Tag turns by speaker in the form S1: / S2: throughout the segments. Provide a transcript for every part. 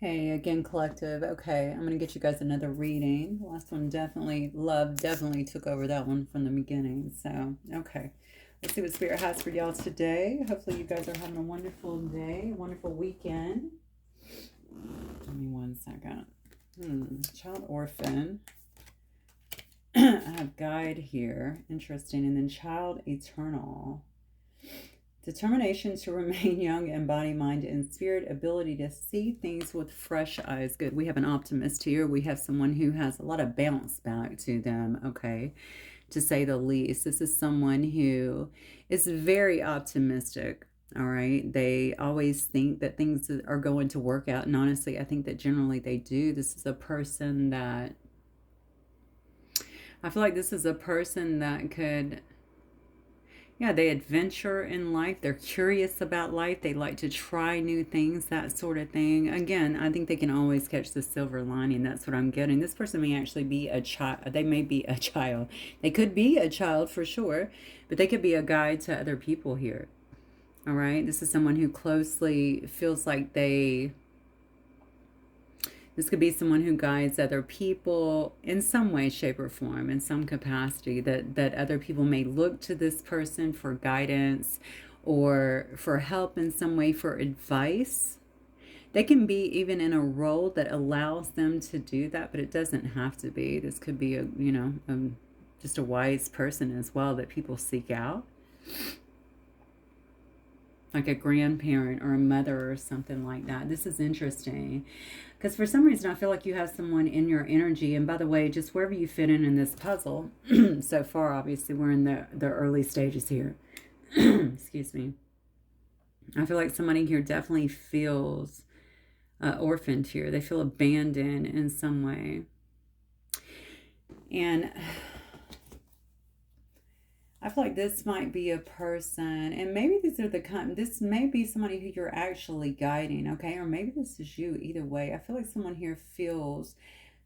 S1: Hey, again, collective. Okay, I'm going to get you guys another reading. The last one definitely, love definitely took over that one from the beginning. So, okay. Let's see what Spirit has for y'all today. Hopefully, you guys are having a wonderful day, wonderful weekend. Give me one second. Child orphan. I have guide here. Interesting. And then child eternal. Determination to remain young in body, mind, and spirit. Ability to see things with fresh eyes. Good. We have an optimist here. We have someone who has a lot of bounce back to them, okay, to say the least. This is someone who is very optimistic, all right? They always think that things are going to work out. And honestly, I think that generally they do. This is a person that, I feel like this is a person that could, yeah, they adventure in life. They're curious about life. They like to try new things, that sort of thing. Again, I think they can always catch the silver lining. That's what I'm getting. This person may actually be a child. They may be a child. They could be a child for sure, but they could be a guide to other people here. All right. This is someone who closely feels like this could be someone who guides other people in some way, shape, or form, in some capacity, that other people may look to this person for guidance or for help in some way, for advice. They can be even in a role that allows them to do that, but it doesn't have to be. This could be just a wise person as well that people seek out, like a grandparent or a mother or something like that. This is interesting because for some reason I feel like you have someone in your energy. And by the way, just wherever you fit in this puzzle, so far, obviously, we're in the early stages here. Excuse me. I feel like somebody here definitely feels orphaned here. They feel abandoned in some way. And I feel like this might be a person, and maybe these are this may be somebody who you're actually guiding, okay? Or maybe this is you. Either way, I feel like someone here feels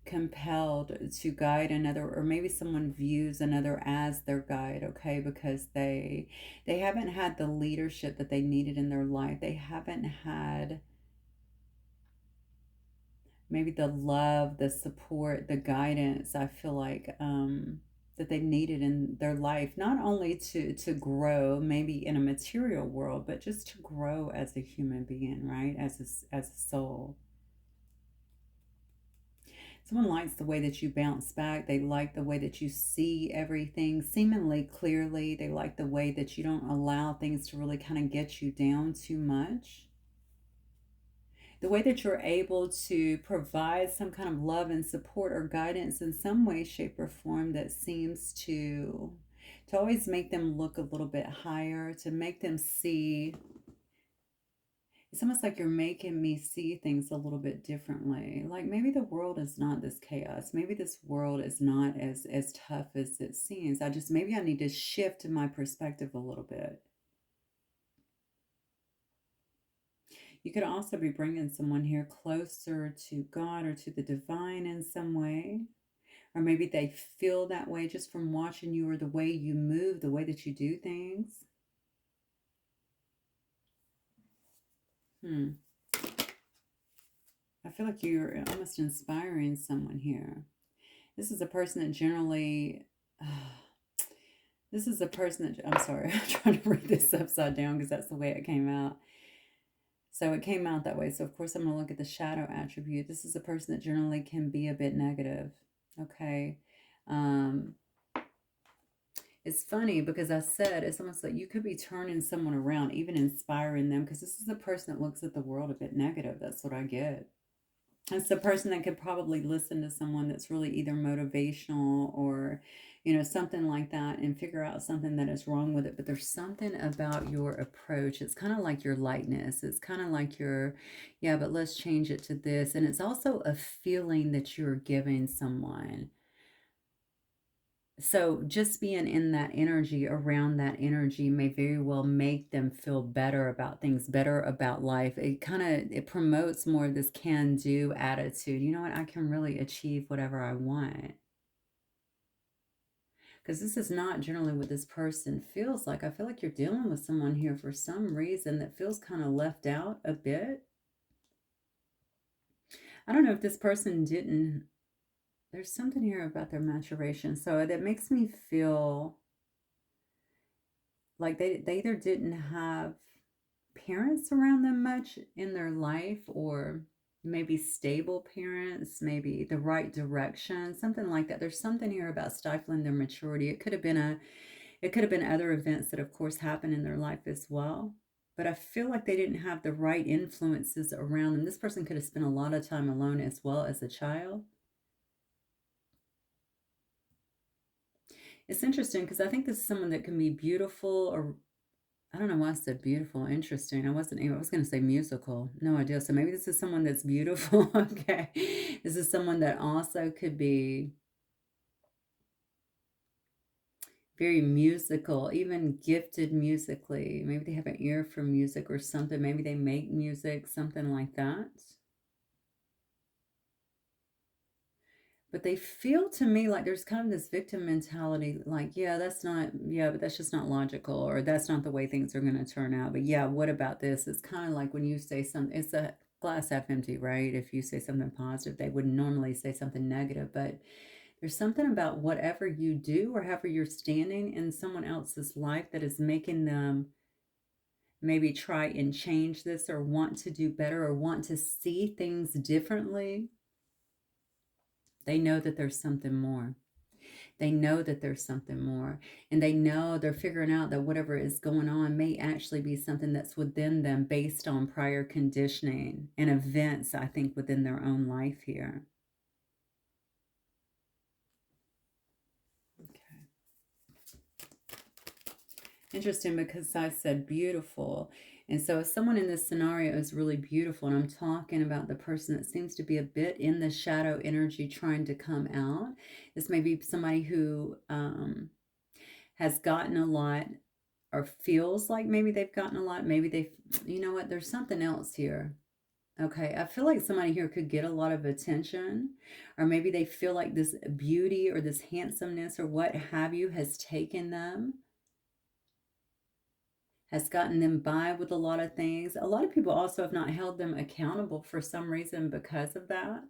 S1: compelled to guide another, or maybe someone views another as their guide, okay? Because they haven't had the leadership that they needed in their life. They haven't had maybe the love, the support, the guidance, I feel like that they needed in their life, not only to grow maybe in a material world, but just to grow as a human being, right? As a soul. Someone likes the way that you bounce back. They like the way that you see everything seemingly clearly. They like the way that you don't allow things to really kind of get you down too much. The way that you're able to provide some kind of love and support or guidance in some way, shape, or form that seems to always make them look a little bit higher, to make them see. It's almost like you're making me see things a little bit differently. Like maybe the world is not this chaos. Maybe this world is not as tough as it seems. Maybe I need to shift my perspective a little bit. You could also be bringing someone here closer to God or to the divine in some way. Or maybe they feel that way just from watching you, or the way you move, the way that you do things. Hmm. I feel like you're almost inspiring someone here. This is a person that generally. This is a person that. I'm sorry, I'm trying to read this upside down because that's the way it came out. So it came out that way. So, of course, I'm going to look at the shadow attribute. This is a person that generally can be a bit negative. Okay. Um, it's funny because I said it's almost like you could be turning someone around, even inspiring them, because this is a person that looks at the world a bit negative. That's what I get. It's the person that could probably listen to someone that's really either motivational or, something like that, and figure out something that is wrong with it. But there's something about your approach. It's kind of like your lightness. It's kind of like your, yeah, but let's change it to this. And it's also a feeling that you're giving someone. So just being in that energy, around that energy, may very well make them feel better about things, better about life. It promotes more of this can do attitude. You know what? I can really achieve whatever I want. Because this is not generally what this person feels like. I feel like you're dealing with someone here for some reason that feels kind of left out a bit. I don't know if this person didn't, there's something here about their maturation. So that makes me feel like they either didn't have parents around them much in their life, or maybe stable parents, maybe the right direction, something like that. There's something here about stifling their maturity. It could have been other events that of course happened in their life as well. But I feel like they didn't have the right influences around them. This person could have spent a lot of time alone as well as a child. It's interesting because I think this is someone that can be beautiful, or I don't know why I said beautiful, interesting. I was going to say musical. No idea. So maybe this is someone that's beautiful. Okay. This is someone that also could be very musical, even gifted musically. Maybe they have an ear for music or something. Maybe they make music, something like that. But they feel to me like there's kind of this victim mentality, like, yeah, but that's just not logical, or that's not the way things are going to turn out. But yeah, what about this? It's kind of like when you say something, it's a glass half empty, right? If you say something positive, they would normally say something negative. But there's something about whatever you do or however you're standing in someone else's life that is making them maybe try and change this, or want to do better, or want to see things differently. They know that there's something more. They know that there's something more. And they know, they're figuring out that whatever is going on may actually be something that's within them based on prior conditioning and events, I think, within their own life here. Okay. Interesting, because I said beautiful. And so if someone in this scenario is really beautiful, and I'm talking about the person that seems to be a bit in the shadow energy trying to come out, this may be somebody who has gotten a lot, or feels like maybe they've gotten a lot. Maybe they've, you know what, there's something else here. Okay, I feel like somebody here could get a lot of attention, or maybe they feel like this beauty or this handsomeness or what have you has taken them, has gotten them by with a lot of things. A lot of people also have not held them accountable for some reason because of that.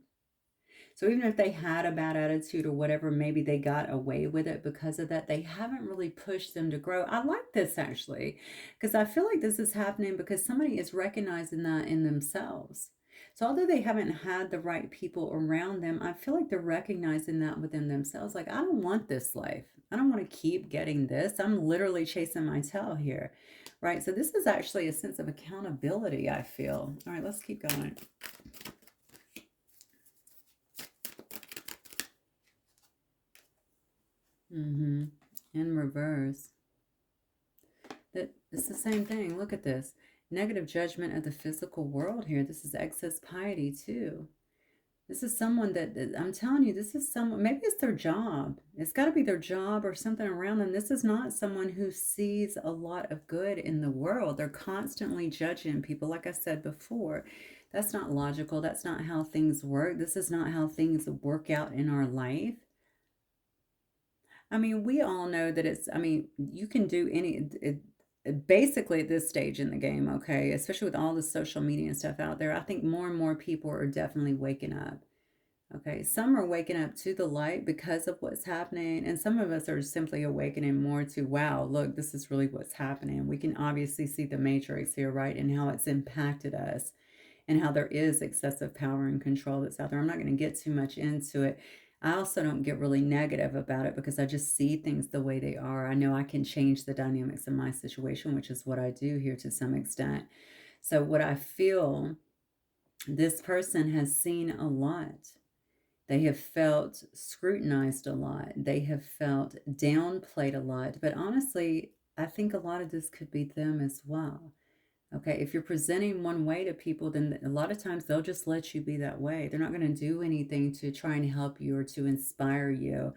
S1: So even if they had a bad attitude or whatever, maybe they got away with it because of that. They haven't really pushed them to grow. I like this actually, because I feel like this is happening because somebody is recognizing that in themselves. So although they haven't had the right people around them, I feel like they're recognizing that within themselves. Like, I don't want this life. I don't want to keep getting this. I'm literally chasing my tail here. Right. So this is actually a sense of accountability, I feel. All right, let's keep going. Mm-hmm. In reverse. That it's the same thing. Look at this. Negative judgment of the physical world here. This is excess piety too. This is someone that I'm telling you, this is someone, maybe it's their job. It's got to be their job or something around them. This is not someone who sees a lot of good in the world. They're constantly judging people. Like I said before, that's not logical. That's not how things work. This is not how things work out in our life. I mean, we all know that I mean, you can do basically at this stage in the game, okay, especially with all the social media and stuff out there, I think more and more people are definitely waking up. Okay, some are waking up to the light because of what's happening, and some of us are simply awakening more to, wow, look, this is really what's happening. We can obviously see the matrix here, right, and how it's impacted us, and how there is excessive power and control that's out there. I'm not going to get too much into it. I also don't get really negative about it because I just see things the way they are. I know I can change the dynamics of my situation, which is what I do here to some extent. So, what I feel, this person has seen a lot. They have felt scrutinized a lot. They have felt downplayed a lot. But honestly, I think a lot of this could be them as well. Okay, if you're presenting one way to people, then a lot of times they'll just let you be that way. They're not going to do anything to try and help you or to inspire you,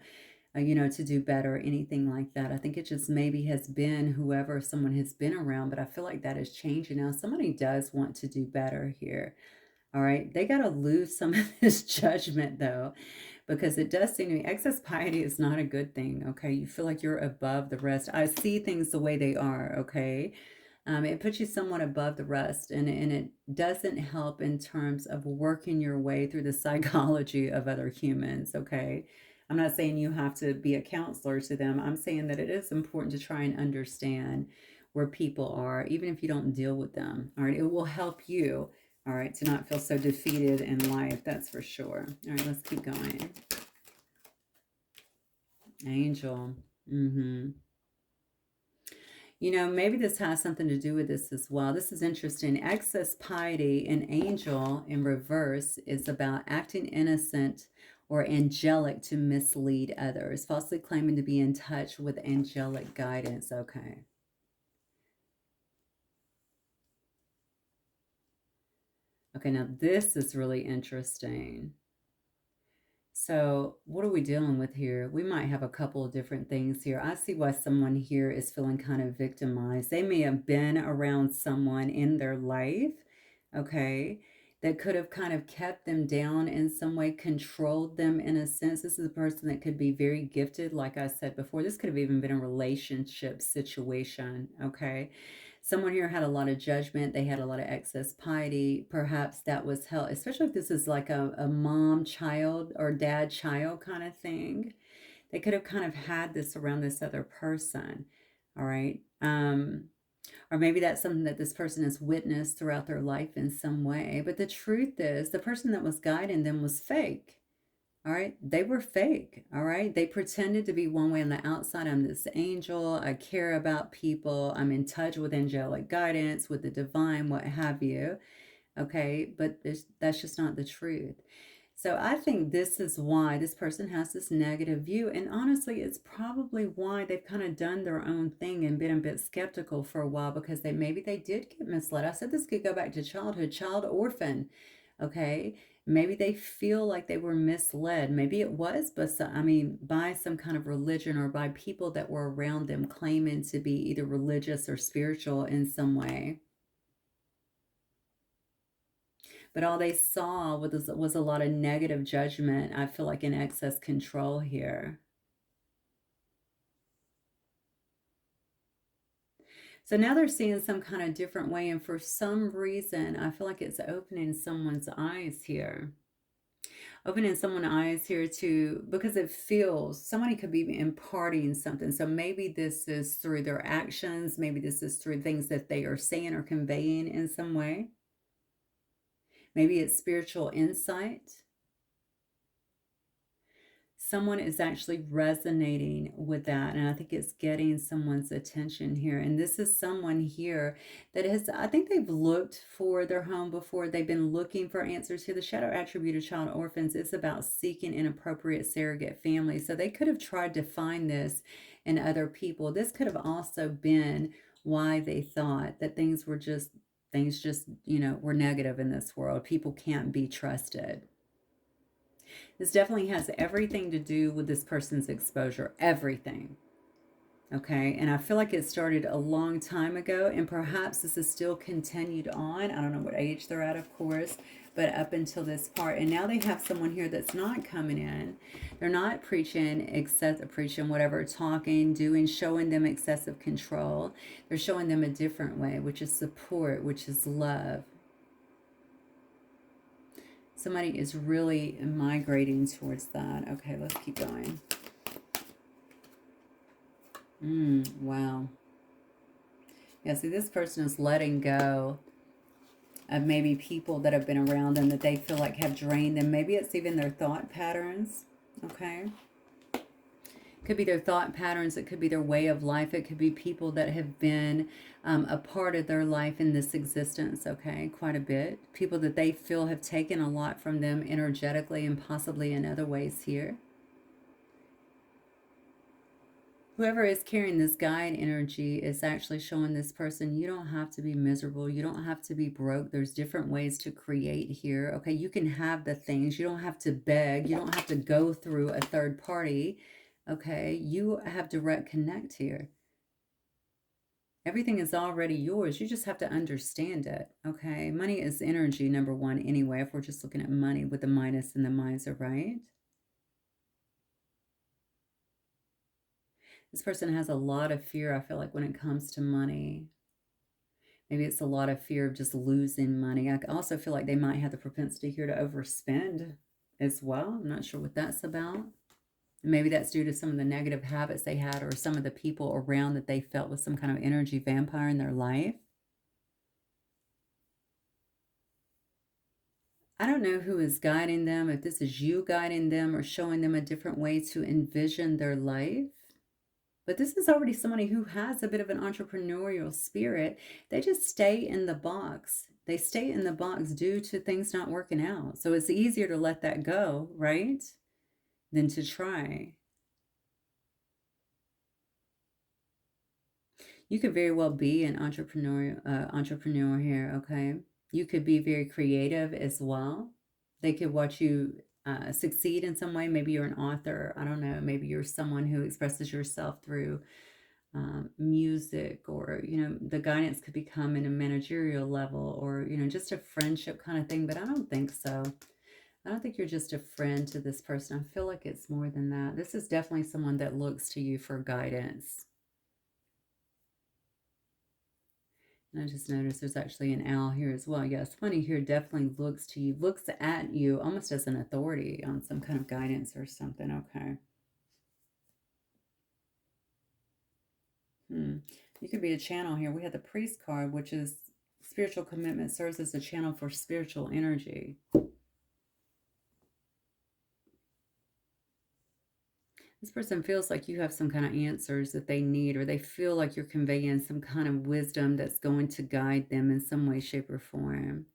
S1: to do better or anything like that. I think it just maybe has been whoever someone has been around, but I feel like that is changing now. Somebody does want to do better here. All right, they got to lose some of this judgment though, because it does seem to me excess piety is not a good thing. Okay, you feel like you're above the rest. I see things the way they are. Okay, It puts you somewhat above the rest, and it doesn't help in terms of working your way through the psychology of other humans, okay? I'm not saying you have to be a counselor to them. I'm saying that it is important to try and understand where people are, even if you don't deal with them. All right, it will help you, all right, to not feel so defeated in life. That's for sure. All right, let's keep going. Angel. Mm-hmm. You know, maybe this has something to do with this as well. This is interesting. Excess piety in angel in reverse is about acting innocent or angelic to mislead others, falsely claiming to be in touch with angelic guidance. Okay. Okay, now this is really interesting. So, what are we dealing with here? We might have a couple of different things here. I see why someone here is feeling kind of victimized. They may have been around someone in their life, okay, that could have kind of kept them down in some way, controlled them in a sense. This is a person that could be very gifted, like I said before. This could have even been a relationship situation, okay? Someone here had a lot of judgment. They had a lot of excess piety. Perhaps that was held, especially if this is like a mom child or dad child kind of thing. They could have kind of had this around this other person. All right. Or maybe that's something that this person has witnessed throughout their life in some way. But the truth is, the person that was guiding them was fake. All right. They were fake. All right. They pretended to be one way on the outside. I'm this angel. I care about people. I'm in touch with angelic guidance, with the divine, what have you. Okay. But that's just not the truth. So I think this is why this person has this negative view. And honestly, it's probably why they've kind of done their own thing and been a bit skeptical for a while, because maybe they did get misled. I said this could go back to childhood, child orphan. Okay. Maybe they feel like they were misled. Maybe it was, but I mean, by some kind of religion or by people that were around them claiming to be either religious or spiritual in some way. But all they saw was a lot of negative judgment. I feel like in excess control here. So now they're seeing some kind of different way. And for some reason, I feel like it's opening someone's eyes here. Opening someone's eyes here to, because it feels somebody could be imparting something. So maybe this is through their actions. Maybe this is through things that they are saying or conveying in some way. Maybe it's spiritual insight. Someone is actually resonating with that, and I think it's getting someone's attention here. And this is someone here that has, I think they've looked for their home before. They've been looking for answers here. The shadow attribute of child orphans is about seeking inappropriate surrogate family. So they could have tried to find this in other people. This could have also been why they thought that things just, were negative in this world. People can't be trusted. This definitely has everything to do with this person's exposure. Everything. Okay. And I feel like it started a long time ago, and perhaps this is still continued on. I don't know what age they're at, of course, but up until this part. And now they have someone here that's not coming in. They're not preaching, whatever, talking, doing, showing them excessive control. They're showing them a different way, which is support, which is love. Somebody is really migrating towards that. Okay, let's keep going. Wow. Yeah, see, this person is letting go of maybe people that have been around them that they feel like have drained them. Maybe it's even their thought patterns. Okay. Could be their thought patterns. It could be their way of life. It could be people that have been a part of their life in this existence. Okay, quite a bit. People that they feel have taken a lot from them energetically and possibly in other ways here. Whoever is carrying this guide energy is actually showing this person you don't have to be miserable. You don't have to be broke. There's different ways to create here. Okay, you can have the things. You don't have to beg. You don't have to go through a third party. Okay, you have direct connect here. Everything is already yours. You just have to understand it. Okay, money is energy, number one, anyway, if we're just looking at money with the Midas and the Miser, right? This person has a lot of fear, I feel like, when it comes to money. Maybe it's a lot of fear of just losing money. I also feel like they might have the propensity here to overspend as well. I'm not sure what that's about. Maybe that's due to some of the negative habits they had, or some of the people around that they felt was some kind of energy vampire in their life. I don't know who is guiding them, if this is you guiding them or showing them a different way to envision their life. But this is already somebody who has a bit of an entrepreneurial spirit. They just stay in the box. They stay in the box due to things not working out. So it's easier to let that go, right? Than to try. You could very well be an entrepreneur here, okay? You could be very creative as well. They could watch you succeed in some way. Maybe you're an author. I don't know. Maybe you're someone who expresses yourself through music, or, the guidance could become in a managerial level, or, just a friendship kind of thing. But I don't think so. I don't think you're just a friend to this person. I feel like it's more than that. This is definitely someone that looks to you for guidance. And I just noticed there's actually an owl here as well. Yeah, somebody here definitely looks to you, looks at you almost as an authority on some kind of guidance or something. Okay. You could be a channel here. We had the priest card, which is spiritual commitment, serves as a channel for spiritual energy. This person feels like you have some kind of answers that they need, or they feel like you're conveying some kind of wisdom that's going to guide them in some way, shape, or form.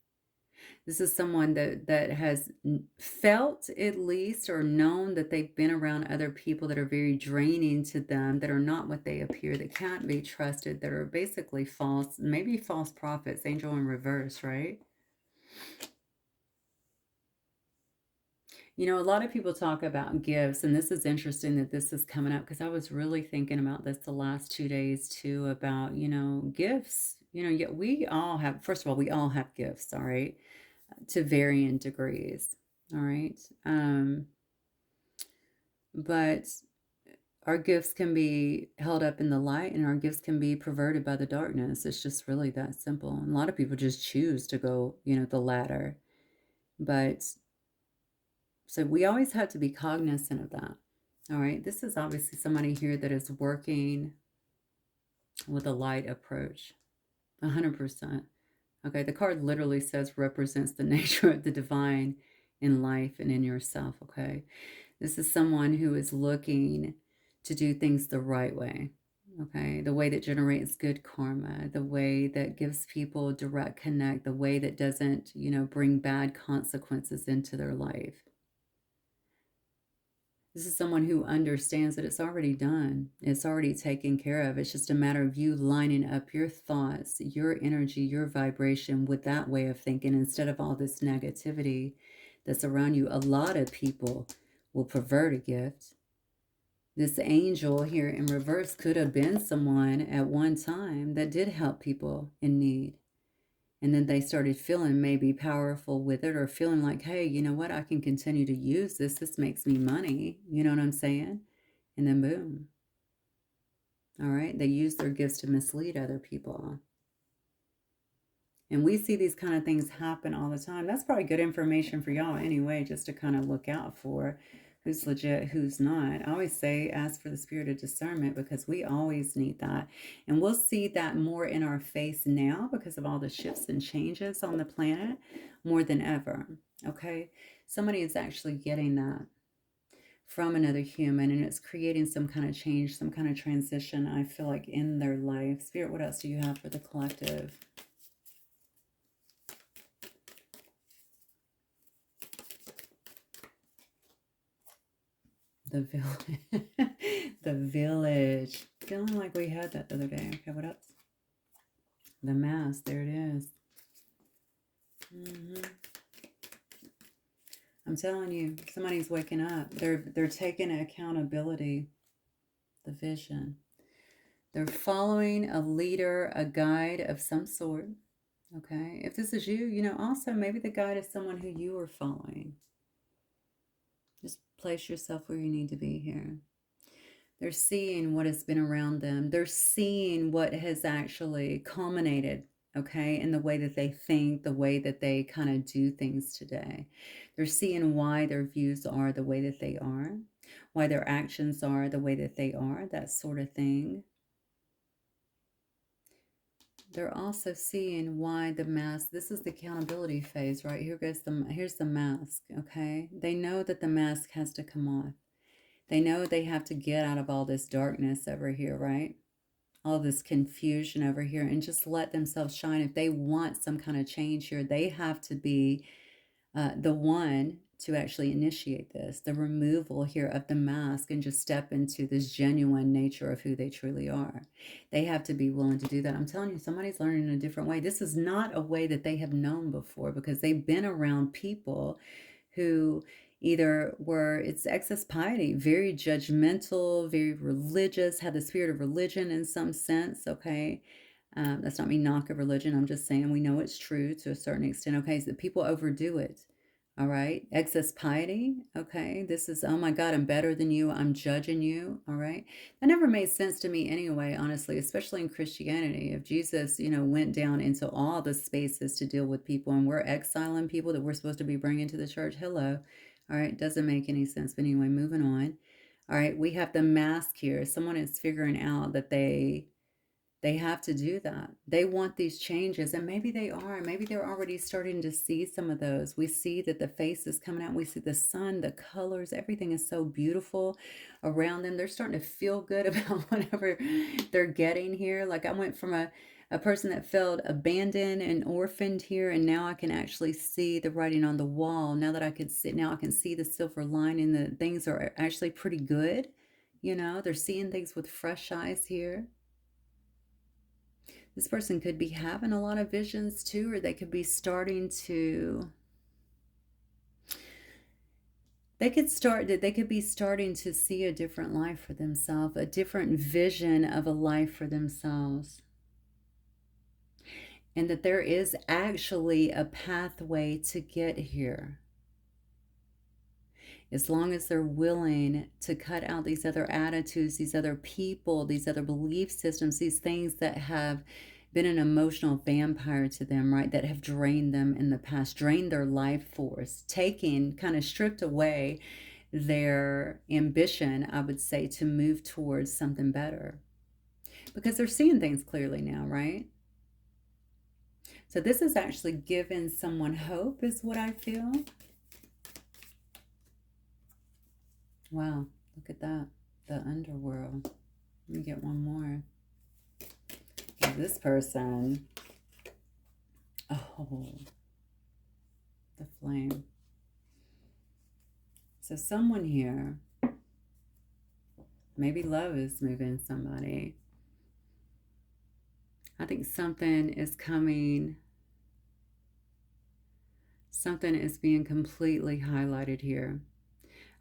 S1: This is someone that has felt, at least, or known that they've been around other people that are very draining to them, that are not what they appear, that can't be trusted, that are basically false, maybe false prophets, angel in reverse, right? A lot of people talk about gifts, and this is interesting that this is coming up, because I was really thinking about this the last 2 days too, about, gifts. Yeah, we all have, first of all, we all have gifts, all right, to varying degrees, all right. But our gifts can be held up in the light, and our gifts can be perverted by the darkness. It's just really that simple. And a lot of people just choose to go, the latter. But so we always have to be cognizant of that. All right. This is obviously somebody here that is working with a light approach. 100%. Okay. The card literally says represents the nature of the divine in life and in yourself. Okay. This is someone who is looking to do things the right way. Okay. The way that generates good karma, the way that gives people direct connect, the way that doesn't, bring bad consequences into their life. This is someone who understands that it's already done. It's already taken care of. It's just a matter of you lining up your thoughts, your energy, your vibration with that way of thinking, instead of all this negativity that's around you. A lot of people will pervert a gift. This angel here in reverse could have been someone at one time that did help people in need. And then they started feeling maybe powerful with it, or feeling like, hey, you know what? I can continue to use this. This makes me money. You know what I'm saying? And then boom. All right. They use their gifts to mislead other people. And we see these kind of things happen all the time. That's probably good information for y'all anyway, just to kind of look out for who's legit, who's not. I always say ask for the spirit of discernment, because we always need that. And we'll see that more in our face now because of all the shifts and changes on the planet, more than ever. Okay. Somebody is actually getting that from another human, and it's creating some kind of change, some kind of transition, I feel like, in their life. Spirit, what else do you have for the collective? The village. The village. Feeling like we had that the other day. Okay, what else? The mass. There it is. I'm telling you, somebody's waking up. They're taking accountability. The vision. They're following a leader, a guide of some sort. Okay. If this is you, also maybe the guide is someone who you are following. Just place yourself where you need to be here. They're seeing what has been around them. They're seeing what has actually culminated okay, in the way that they think, the way that they kind of do things today. They're seeing why their views are the way that they are, why their actions are the way that they are, that sort of thing. They're also seeing why the mask, this is the accountability phase, right? Here's the mask, okay? They know that the mask has to come off. They know they have to get out of all this darkness over here, right? All this confusion over here and just let themselves shine. If they want some kind of change here, they have to be the one to actually initiate this, the removal here of the mask, and just step into this genuine nature of who they truly are. They have to be willing to do that. I'm telling you, somebody's learning a different way. This is not a way that they have known before because they've been around people who either were, it's excess piety, very judgmental, very religious, had the spirit of religion in some sense, okay? That's not me knocking religion. I'm just saying we know it's true to a certain extent. Okay, so people overdo it. All right, excess piety. Okay, this is, oh my God, I'm better than you. I'm judging you. All right, that never made sense to me anyway, honestly, especially in Christianity. If Jesus, went down into all the spaces to deal with people and we're exiling people that we're supposed to be bringing to the church, hello. All right, doesn't make any sense. But anyway, moving on. All right, we have the mask here. Someone is figuring out that they have to do that. They want these changes, and maybe they are. Maybe they're already starting to see some of those. We see that the face is coming out. We see the sun, the colors, everything is so beautiful around them. They're starting to feel good about whatever they're getting here. Like I went from a person that felt abandoned and orphaned here, and now I can actually see the writing on the wall. Now that I can see, now I can see the silver lining. The things are actually pretty good. They're seeing things with fresh eyes here. This person could be having a lot of visions too, or they could be starting to, they could be starting to see a different life for themselves, a different vision of a life for themselves. And that there is actually a pathway to get here. As long as they're willing to cut out these other attitudes, these other people, these other belief systems, these things that have been an emotional vampire to them, right? That have drained them in the past, drained their life force, taken, kind of stripped away their ambition, I would say, to move towards something better. Because they're seeing things clearly now, right? So this is actually giving someone hope, is what I feel. Wow, look at that. The underworld. Let me get one more. This person. Oh, the flame. So someone here, maybe love is moving somebody. I think something is coming. Something is being completely highlighted here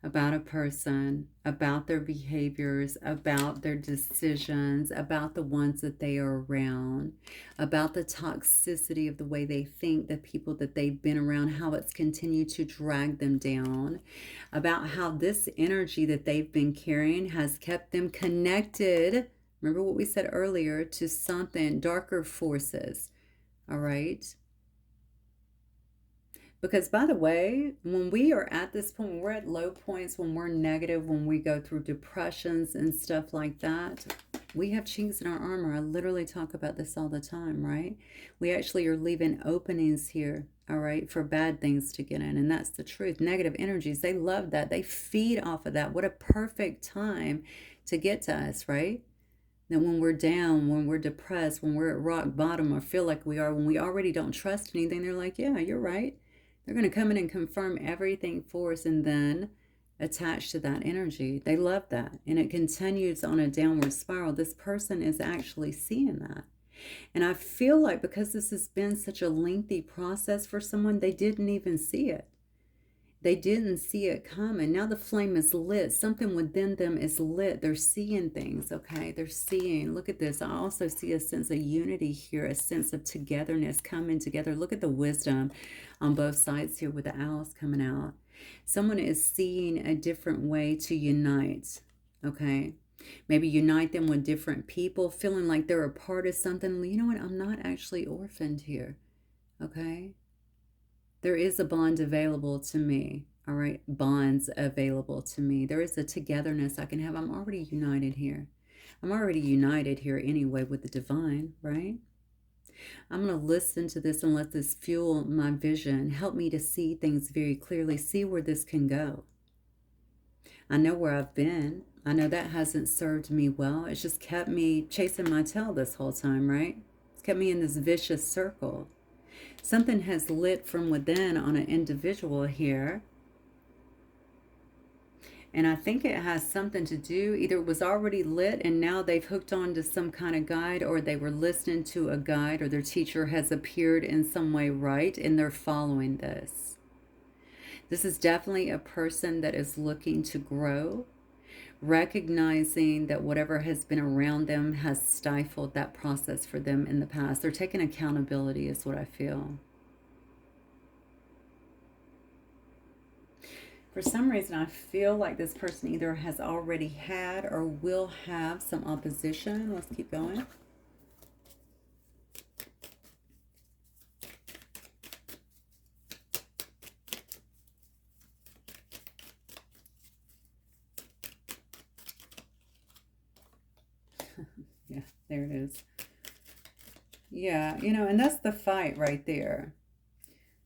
S1: about a person, about their behaviors, about their decisions, about the ones that they are around, about the toxicity of the way they think, the people that they've been around, how it's continued to drag them down, about how this energy that they've been carrying has kept them connected. Remember what we said earlier, to something, darker forces, all right? Because, by the way, when we are at this point, when we're at low points, when we're negative, when we go through depressions and stuff like that, we have chinks in our armor. I literally talk about this all the time, right? We actually are leaving openings here, all right, for bad things to get in. And that's the truth. Negative energies, they love that. They feed off of that. What a perfect time to get to us, right? That when we're down, when we're depressed, when we're at rock bottom or feel like we are, when we already don't trust anything, they're like, yeah, you're right. They're going to come in and confirm everything for us and then attach to that energy. They love that. And it continues on a downward spiral. This person is actually seeing that. And I feel like because this has been such a lengthy process for someone, they didn't even see it. They didn't see it coming. Now the flame is lit. Something within them is lit. They're seeing things, okay? They're seeing. Look at this. I also see a sense of unity here, a sense of togetherness coming together. Look at the wisdom on both sides here with the owls coming out. Someone is seeing a different way to unite, okay? Maybe unite them with different people, feeling like they're a part of something. You know what? I'm not actually orphaned here. Okay? There is a bond available to me. All right? Bonds available to me. There is a togetherness I can have. I'm already united here. I'm already united here anyway with the divine, right? I'm going to listen to this and let this fuel my vision, help me to see things very clearly, see where this can go. I know where I've been. I know that hasn't served me well. It's just kept me chasing my tail this whole time, right? It's kept me in this vicious circle. Something has lit from within on an individual here. And I think it has something to do, either it was already lit and now they've hooked on to some kind of guide, or they were listening to a guide, or their teacher has appeared in some way, right? And they're following this. This is definitely a person that is looking to grow, recognizing that whatever has been around them has stifled that process for them in the past. They're taking accountability, is what I feel. For some reason, I feel like this person either has already had or will have some opposition. Let's keep going. Yeah, there it is. Yeah, and that's the fight right there.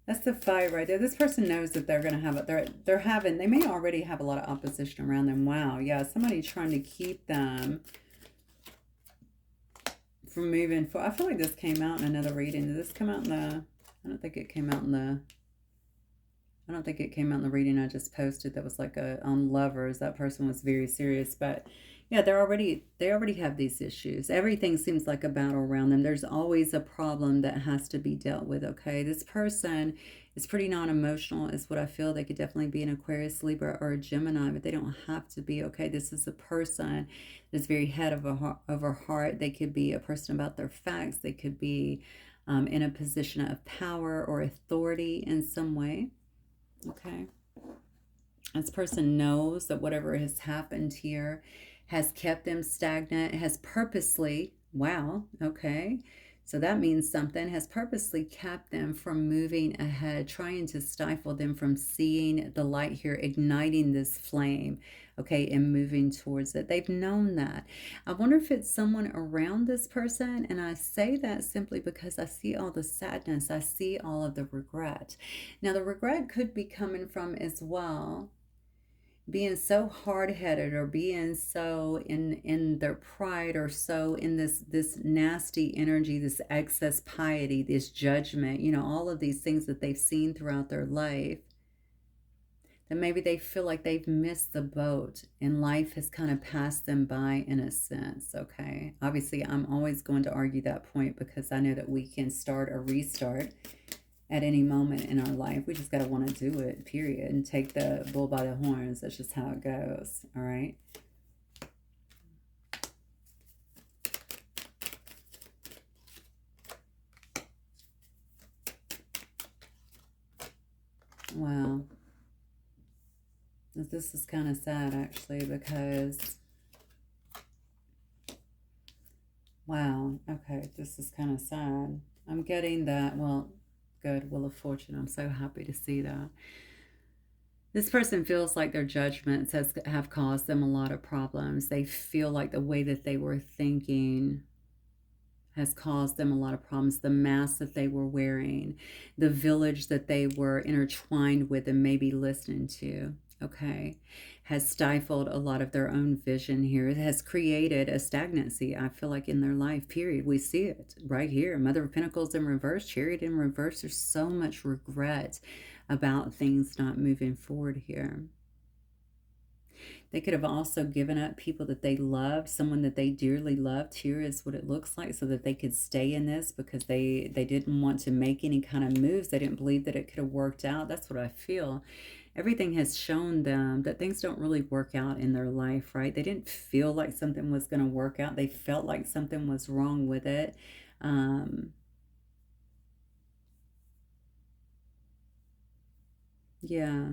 S1: That's the fight right there. This person knows that they're gonna have it. They may already have a lot of opposition around them. Wow, yeah, somebody trying to keep them from moving forward. I feel like this came out in another reading. Did this come out in the? I don't think it came out in the. I don't think it came out in the reading I just posted. That was like on lovers. That person was very serious, but yeah, they already have these issues. Everything seems like a battle around them. There's always a problem that has to be dealt with. Okay, this person is pretty non-emotional, is what I feel. They could definitely be an Aquarius, Libra, or a Gemini, but they don't have to be. Okay, this is a person that's very head over heart. They could be a person about their facts. They could be in a position of power or authority in some way. Okay. This person knows that whatever has happened here has kept them stagnant, has purposely, wow, okay. So that means something has purposely kept them from moving ahead, trying to stifle them from seeing the light here, igniting this flame, okay, and moving towards it. They've known that. I wonder if it's someone around this person, and I say that simply because I see all the sadness, I see all of the regret. Now, the regret could be coming from as well being so hard-headed, or being so in their pride, or so in this nasty energy, this excess piety, this judgment, all of these things that they've seen throughout their life, that maybe they feel like they've missed the boat and life has kind of passed them by in a sense. Okay, obviously I'm always going to argue that point, because I know that we can start or restart at any moment in our life. We just got to want to do it, period, and take the bull by the horns. That's just how it goes. All right. Wow. This is kind of sad, actually, because, wow, okay, this is kind of sad. I'm getting that, well, good, Wheel of Fortune. I'm so happy to see that. This person feels like their judgments have caused them a lot of problems. They feel like the way that they were thinking has caused them a lot of problems. The mask that they were wearing, the village that they were intertwined with and maybe listening to, okay, has stifled a lot of their own vision here. It has created a stagnancy, I feel like, in their life, period. We see it right here. Mother of Pentacles in reverse, Chariot in reverse. There's so much regret about things not moving forward here. They could have also given up people that they loved, someone that they dearly loved. Here is what it looks like, so that they could stay in this, because they didn't want to make any kind of moves. They didn't believe that it could have worked out. That's what I feel. Everything has shown them that things don't really work out in their life, right? They didn't feel like something was going to work out. They felt like something was wrong with it. Yeah.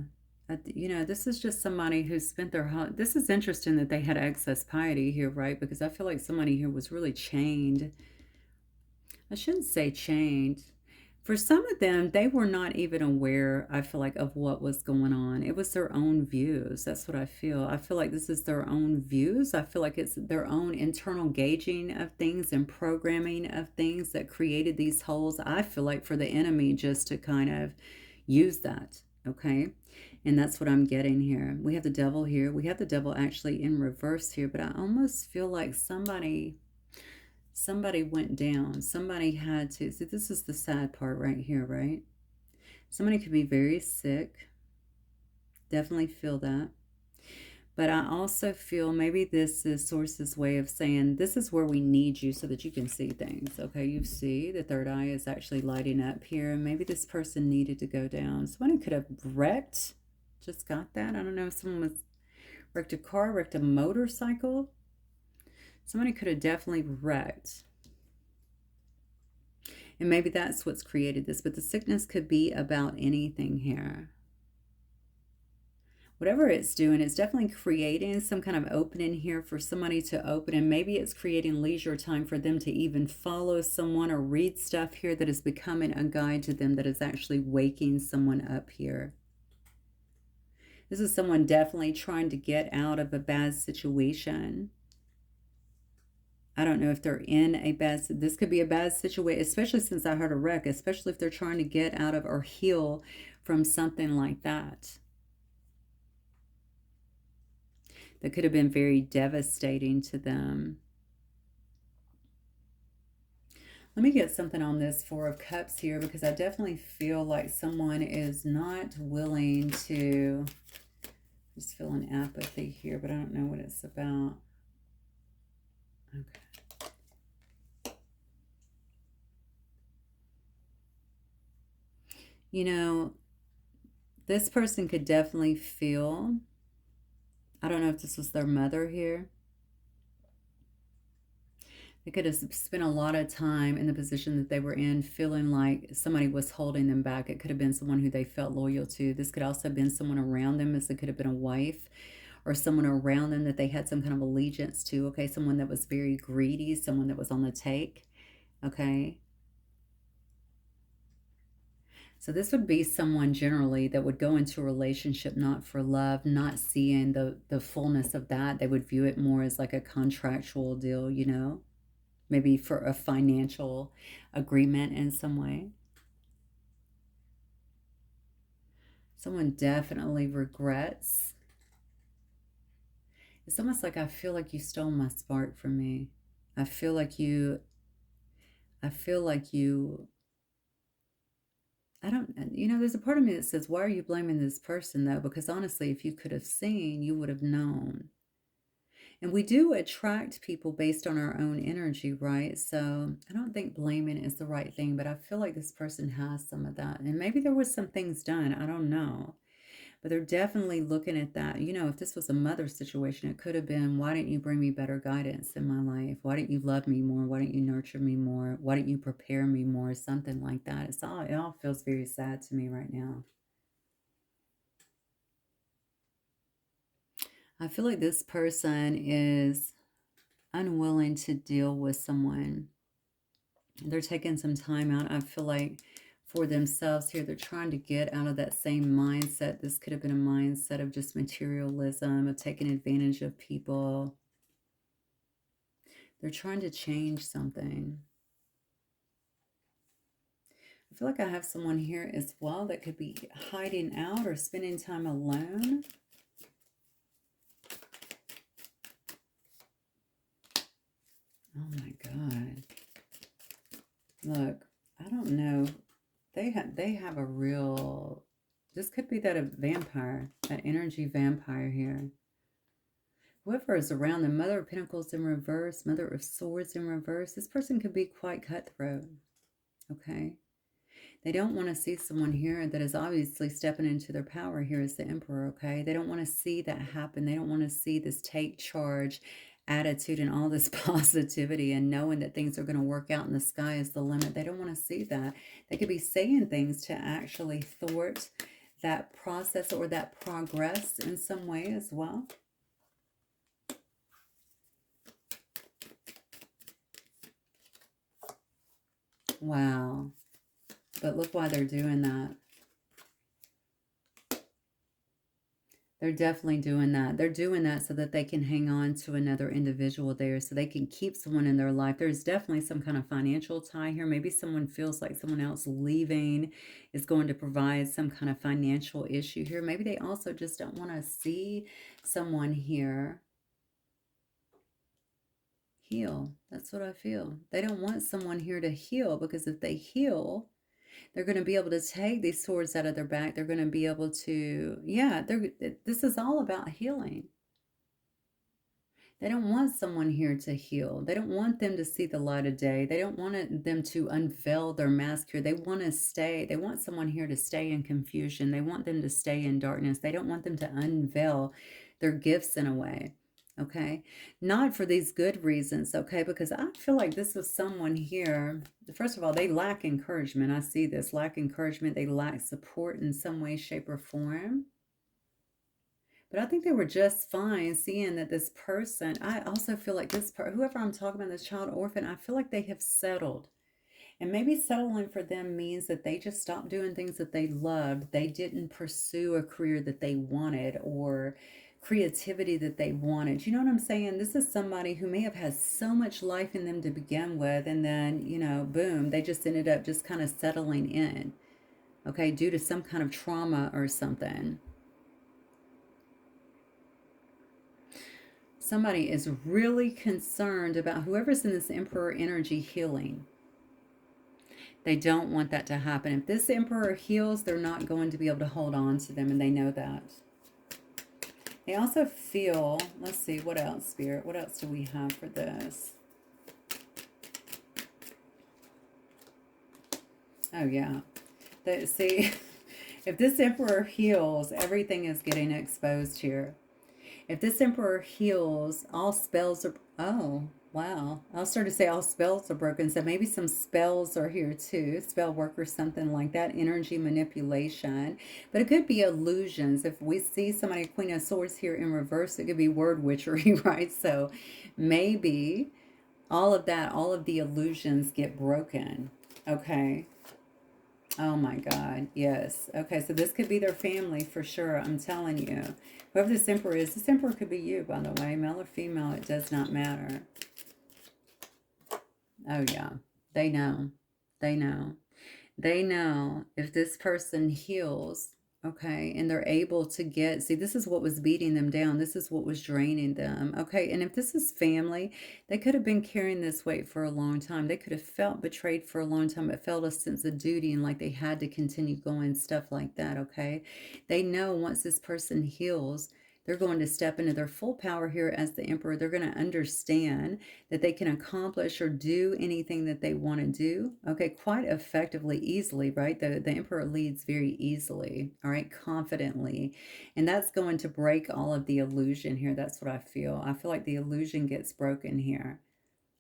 S1: You know, this is just somebody who spent their whole, this is interesting that they had excess piety here, right? Because I feel like somebody here was really chained. I shouldn't say chained. For some of them, they were not even aware, I feel like, of what was going on. It was their own views. That's what I feel. I feel like this is their own views. I feel like it's their own internal gauging of things and programming of things that created these holes. I feel like for the enemy just to kind of use that. Okay. And that's what I'm getting here. We have the devil here. We have the devil actually in reverse here, but I almost feel like somebody went down. Somebody had to. See, this is the sad part right here, right? Somebody could be very sick. Definitely feel that. But I also feel maybe this is Source's way of saying this is where we need you so that you can see things. Okay, you see the third eye is actually lighting up here. And maybe this person needed to go down. Somebody could have wrecked. Just got that. I don't know if someone was wrecked a car, wrecked a motorcycle. Somebody could have definitely wrecked. And maybe that's what's created this. But the sickness could be about anything here. Whatever it's doing, it's definitely creating some kind of opening here for somebody to open. And maybe it's creating leisure time for them to even follow someone or read stuff here that is becoming a guide to them, that is actually waking someone up here. This is someone definitely trying to get out of a bad situation. I don't know if they're in a bad, this could be a bad situation, especially since I heard a wreck, especially if they're trying to get out of or heal from something like that. That could have been very devastating to them. Let me get something on this Four of Cups here, because I definitely feel like someone is not willing to, just feeling apathy here, but I don't know what it's about. Okay. You know, this person could definitely feel, I don't know if this was their mother here. They could have spent a lot of time in the position that they were in, feeling like somebody was holding them back. It could have been someone who they felt loyal to. This could also have been someone around them, as it could have been a wife or someone around them that they had some kind of allegiance to. Okay, someone that was very greedy, someone that was on the take. Okay. So this would be someone generally that would go into a relationship not for love, not seeing the fullness of that. They would view it more as like a contractual deal, you know, maybe for a financial agreement in some way. Someone definitely regrets. It's almost like I feel like you stole my spark from me. I feel like you, I feel like you I don't, you know, there's a part of me that says, why are you blaming this person though? Because honestly, if you could have seen, you would have known. And we do attract people based on our own energy, right? So I don't think blaming is the right thing, but I feel like this person has some of that. And maybe there was some things done, I don't know. But they're definitely looking at that. You know, if this was a mother situation, it could have been, why didn't you bring me better guidance in my life? Why didn't you love me more? Why didn't you nurture me more? Why didn't you prepare me more? Something like that. It all feels very sad to me right now. I feel like this person is unwilling to deal with someone. They're taking some time out, I feel like, for themselves here. They're trying to get out of that same mindset. This could have been a mindset of just materialism, of taking advantage of people. They're trying to change something. I feel like I have someone here as well that could be hiding out or spending time alone. Oh my God. Look, I don't know. They have a real, this could be that a vampire, that energy vampire here. Whoever is around them, Mother of Pentacles in reverse, Mother of Swords in reverse, this person could be quite cutthroat. Okay. They don't want to see someone here that is obviously stepping into their power here as the Emperor, okay? They don't want to see that happen. They don't want to see this take charge attitude and all this positivity and knowing that things are going to work out and the sky is the limit. They don't want to see that. They could be saying things to actually thwart that process or that progress in some way as well. Wow. But look why they're doing that. They're definitely doing that. They're doing that so that they can hang on to another individual there, so they can keep someone in their life. There's definitely some kind of financial tie here. Maybe someone feels like someone else leaving is going to provide some kind of financial issue here. Maybe they also just don't want to see someone here heal. That's what I feel. They don't want someone here to heal, because if they heal, they're going to be able to take these swords out of their back. They're going to be able to, yeah, this is all about healing. They don't want someone here to heal. They don't want them to see the light of day. They don't want them to unveil their mask here. They want to stay. They want someone here to stay in confusion. They want them to stay in darkness. They don't want them to unveil their gifts in a way. Okay, not for these good reasons, okay, because I feel like this was someone here. First of all, they lack encouragement. I see this lack encouragement. They lack support in some way, shape, or form. But I think they were just fine seeing that this person, I also feel like whoever I'm talking about, this child orphan, I feel like they have settled. And maybe settling for them means that they just stopped doing things that they loved. They didn't pursue a career that they wanted, or creativity that they wanted. You know what I'm saying? This is somebody who may have had so much life in them to begin with, and then, boom, they just ended up just kind of settling in, okay, due to some kind of trauma or something. Somebody is really concerned about whoever's in this emperor energy healing. They don't want that to happen. If this emperor heals, they're not going to be able to hold on to them, and they know that. They also feel, let's see, what else, Spirit? What else do we have for this? Oh, yeah. See, if this emperor heals, everything is getting exposed here. If this emperor heals, all spells are... Oh, wow. I was starting to say all spells are broken. So maybe some spells are here too. Spell work or something like that. Energy manipulation. But it could be illusions. If we see somebody, Queen of Swords here in reverse, it could be word witchery, right? So maybe all of that, all of the illusions get broken. Okay. Oh my God, yes. Okay, so this could be their family for sure, I'm telling you. Whoever this emperor is, this emperor could be you, by the way. Male or female, it does not matter. Oh yeah, they know. They know. They know if this person heals, okay, and they're able to see, this is what was beating them down. This is what was draining them, okay? And if this is family, they could have been carrying this weight for a long time. They could have felt betrayed for a long time, but felt a sense of duty and like they had to continue going, stuff like that, okay? They know once this person heals, they're going to step into their full power here as the emperor. They're going to understand that they can accomplish or do anything that they want to do, okay, quite effectively, easily, right? The emperor leads very easily, all right, confidently. And that's going to break all of the illusion here. That's what I feel. I feel like the illusion gets broken here.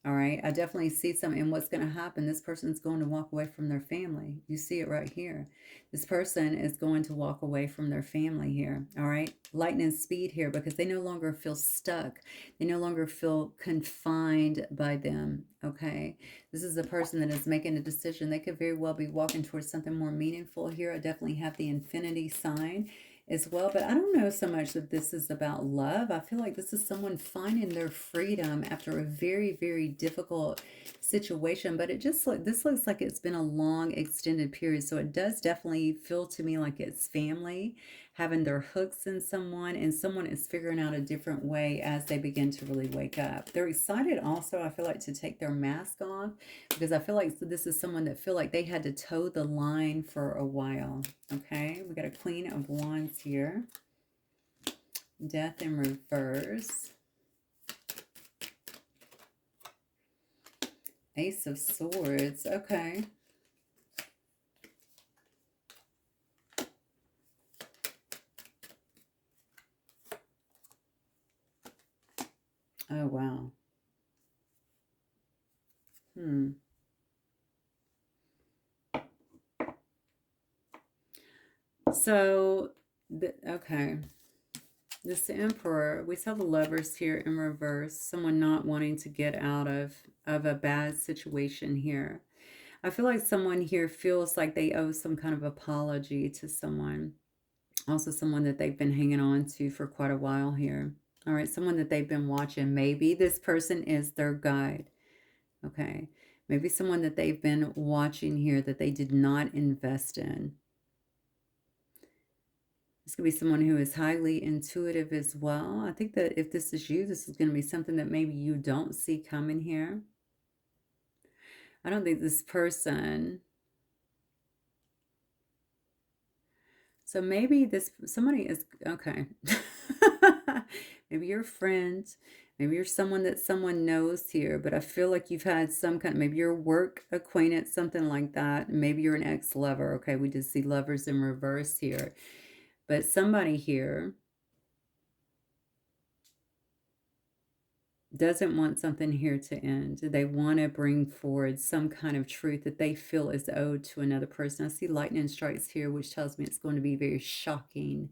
S1: All right, I definitely see some, and what's going to happen, this person's going to walk away from their family. You see it right here. This person is going to walk away from their family here. All right, lightning speed here, because they no longer feel stuck. They no longer feel confined by them. Okay, this is a person that is making a decision. They could very well be walking towards something more meaningful here. I definitely have the infinity sign as well, but I don't know so much that this is about love. I feel like this is someone finding their freedom after a very, very difficult situation, but this looks like it's been a long extended period, so it does definitely feel to me like it's family having their hooks in someone, and someone is figuring out a different way as they begin to really wake up. They're excited also, I feel like, to take their mask off, because I feel like this is someone that feel like they had to toe the line for a while. Okay, we got a Queen of Wands here. Death in reverse. Ace of Swords. Okay. Oh, wow. So, okay. This Emperor, we saw the Lovers here in reverse. Someone not wanting to get out of a bad situation here. I feel like someone here feels like they owe some kind of apology to someone. Also, someone that they've been hanging on to for quite a while here. All right, someone that they've been watching. Maybe this person is their guide. Okay. Maybe someone that they've been watching here that they did not invest in. This could be someone who is highly intuitive as well. I think that if this is you, this is going to be something that maybe you don't see coming here. I don't think this person... So maybe somebody is, okay. Maybe you're a friend. Maybe you're someone that someone knows here, but I feel like you've had some kind, maybe you're a work acquaintance, something like that. Maybe you're an ex-lover. Okay, we just see lovers in reverse here. But somebody here doesn't want something here to end. They want to bring forward some kind of truth that they feel is owed to another person. I see lightning strikes here, which tells me it's going to be very shocking,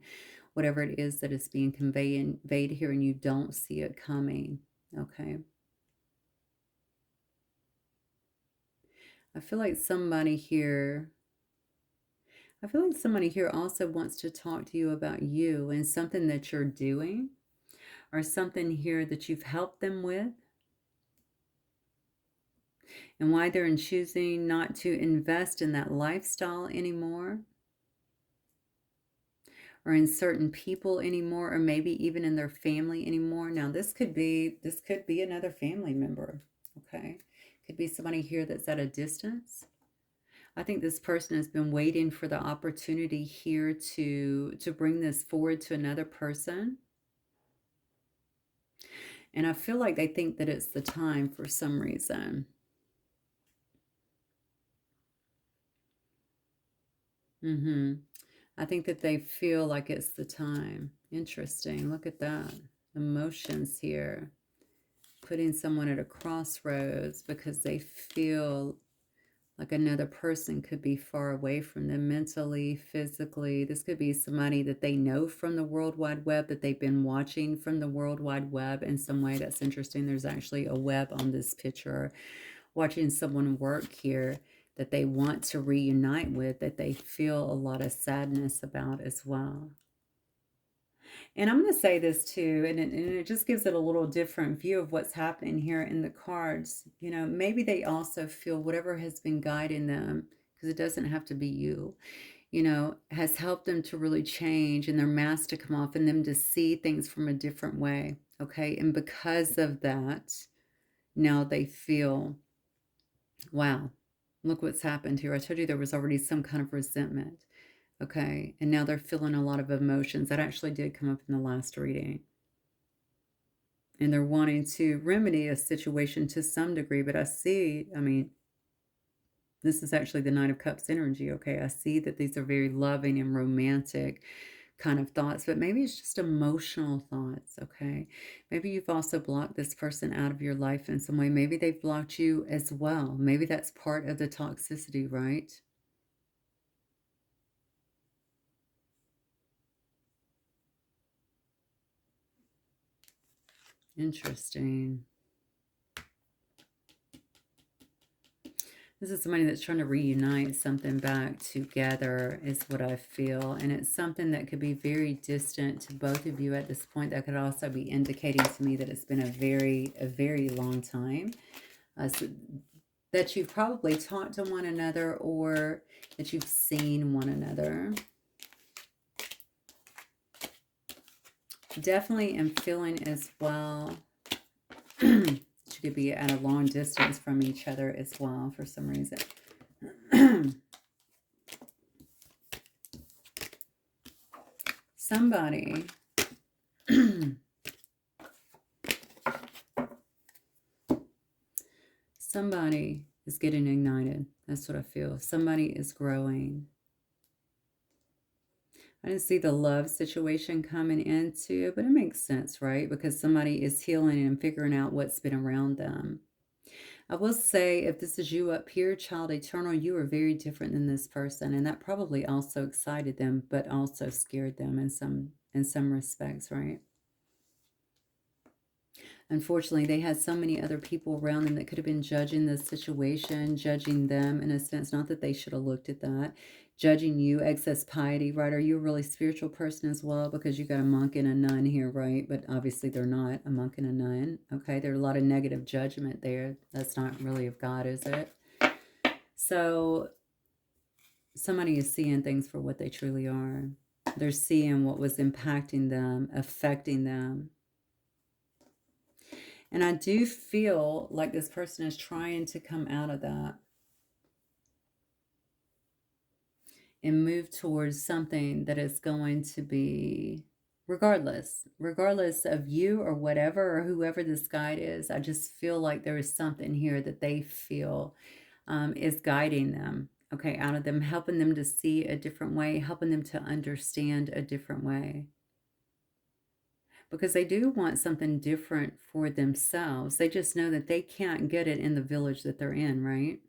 S1: whatever it is that is being conveyed here, and you don't see it coming. Okay. I feel like somebody here also wants to talk to you about you and something that you're doing, or something here that you've helped them with, and why they're choosing not to invest in that lifestyle anymore, or in certain people anymore, or maybe even in their family anymore. Now, this could be another family member, okay? Could be somebody here that's at a distance. I think this person has been waiting for the opportunity here to bring this forward to another person. And I feel like they think that it's the time for some reason. I think that they feel like it's the time. Interesting. Look at that. Emotions here. Putting someone at a crossroads because they feel like another person could be far away from them mentally, physically. This could be somebody that they know from the World Wide Web, that they've been watching from the World Wide Web in some way. That's interesting. There's actually a web on this picture. Watching someone work here that they want to reunite with, that they feel a lot of sadness about as well. And I'm going to say this too, and it just gives it a little different view of what's happening here in the cards. You know, maybe they also feel whatever has been guiding them, because it doesn't have to be you, you know, has helped them to really change and their mask to come off and them to see things from a different way. Okay. And because of that, now they feel, wow, look what's happened here. I told you there was already some kind of resentment. Okay. And now they're feeling a lot of emotions. That actually did come up in the last reading. And they're wanting to remedy a situation to some degree. But I see, I mean, this is actually the Knight of Cups energy. Okay. I see that these are very loving and romantic kind of thoughts, but maybe it's just emotional thoughts. Okay. Maybe you've also blocked this person out of your life in some way. Maybe they've blocked you as well. Maybe that's part of the toxicity, right? Interesting. This is somebody that's trying to reunite something back together, is what I feel. And it's something that could be very distant to both of you at this point. That could also be indicating to me that it's been a very long time. So that you've probably talked to one another, or that you've seen one another. Definitely am feeling as well you could be at a long distance from each other as well for some reason. Somebody somebody is getting ignited. That's what I feel. Somebody is growing. I didn't see the love situation coming into it, but it makes sense, right? Because somebody is healing and figuring out what's been around them. I will say, if this is you up here, child eternal, you are very different than this person, and that probably also excited them, but also scared them in some respects, right? Unfortunately, they had so many other people around them that could have been judging the situation, judging them in a sense. Not that they should have looked at that. Judging you, excess piety, right? Are you a really spiritual person as well? Because you got a monk and a nun here, right? But obviously they're not a monk and a nun. Okay, there's a lot of negative judgment there. That's not really of God, is it? So somebody is seeing things for what they truly are. They're seeing what was impacting them, affecting them. And I do feel like this person is trying to come out of that and move towards something that is going to be, regardless of you or whatever or whoever this guide is. I just feel like there is something here that they feel is guiding them, okay, out of them, helping them to see a different way, helping them to understand a different way. Because they do want something different for themselves. They just know that they can't get it in the village that they're in, right?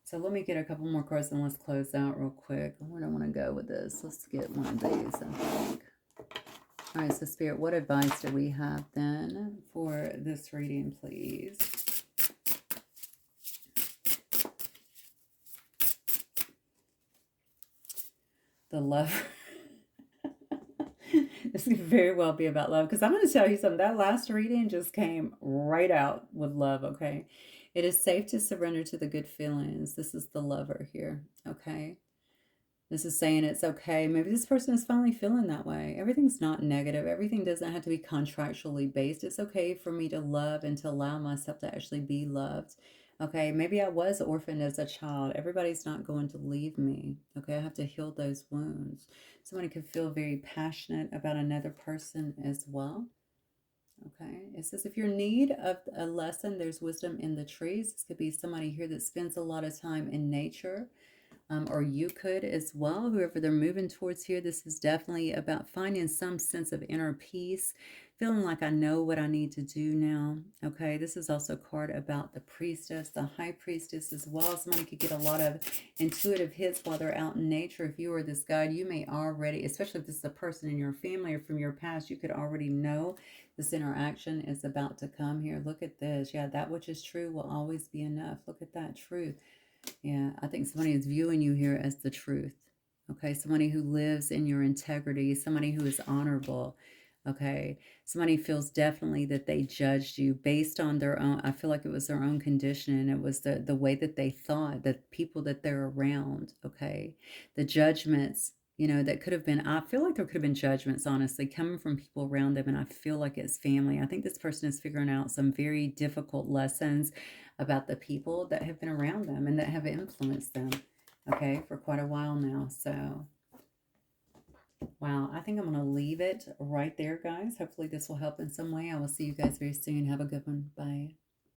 S1: So let me get a couple more cards and let's close out real quick. Where do I want to go with this? Let's get one of these, I think. All right, so Spirit, what advice do we have then for this reading, please? The love. This could very well be about love, because I'm going to tell you something. That last reading just came right out with love, okay? It is safe to surrender to the good feelings. This is the lover here, okay? This is saying it's okay. Maybe this person is finally feeling that way. Everything's not negative. Everything doesn't have to be contractually based. It's okay for me to love and to allow myself to actually be loved. Okay, maybe I was orphaned as a child. Everybody's not going to leave me. Okay, I have to heal those wounds. Somebody could feel very passionate about another person as well. Okay, it says if you're in need of a lesson, there's wisdom in the trees. This could be somebody here that spends a lot of time in nature. Or you could as well, whoever they're moving towards here. This is definitely about finding some sense of inner peace, feeling like I know what I need to do now. Okay, this is also a card about the priestess, the high priestess as well. Somebody could get a lot of intuitive hits while they're out in nature. If you are this guide, you may already, especially if this is a person in your family or from your past, you could already know this interaction is about to come here. Look at this. Yeah, that which is true will always be enough. Look at that truth. Yeah, I think somebody is viewing you here as the truth. Okay, somebody who lives in your integrity, somebody who is honorable. Okay, somebody feels definitely that they judged you based on their own. I feel like it was their own conditioning. It was the way that they thought, the people that they're around. Okay, the judgments. That could have been. I feel like there could have been judgments, honestly, coming from people around them, and I feel like it's family. I think this person is figuring out some very difficult lessons about the people that have been around them and that have influenced them, okay, for quite a while now. So, wow, I think I'm going to leave it right there, guys. Hopefully this will help in some way. I will see you guys very soon. Have a good one. Bye.